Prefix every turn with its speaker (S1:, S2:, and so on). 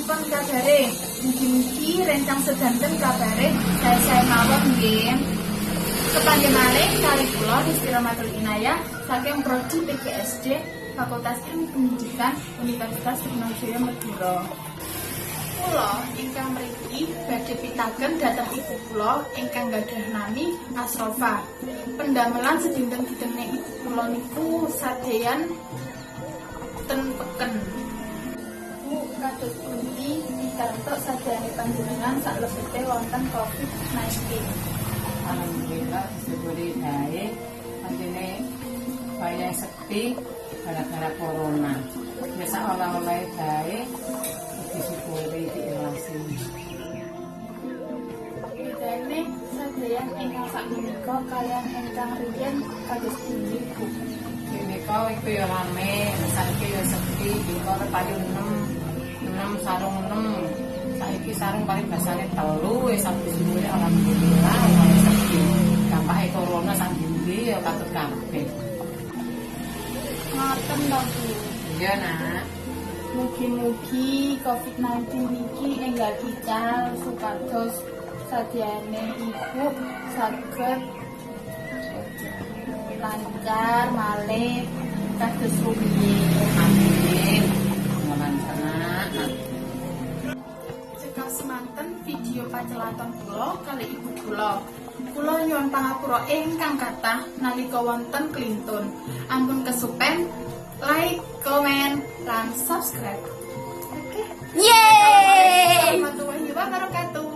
S1: pripun kabare? Mugi-mugi rencang sedanten kabare saya mawon nggih. Kepanggih malih kali kula Rizky Rahmatul Inayah saking Prodi PGSD Fakultas Ilmu Pendidikan Universitas Trunojoyo Madura. Kula ingkang mriki badhe pitaken dhateng ibu kula ingkang gadhah nami Asrofa. Pendamelan sedinten-dinten ibu kula niku sadeyan ten peken. Bu kados pundi pikantuk sadayane panjenengan salebete wonten COVID-19.
S2: Alhamdulillah disebuli baik, panjene banyak sepi gara-gara corona. Biasa oleh-oleh baik, disyukuri diikhlasi.
S1: Bedane sadayan ingkang sakmenika kaliyan ingkang riyen kados pundi Bu?
S2: Menika iku ya rame, saiki ya sepi, dikon payu 6 sarung 6. Saiki sarung paling basane 3 wis sampe suwe alhamdulillah ora sepi. Dampake corona sak ndi ya katut kabeh.
S1: Ngoten lho Bu.
S2: Iya, Nak.
S1: Mugi-mugi COVID-19 niki enggal ical supados sadyane ibu saged lancar malih kados rumiyin.
S2: Amin. Ngamantenan.
S1: Cekap semanten video pacelaton kula kali ibu kula. Kula nyuwun pangapura ingkang kathah nalika wonten klintun. Ampun kesupen like, comment, dan subscribe. Oke.
S3: Yeay!
S1: Warahmatullahi wabarakatuh.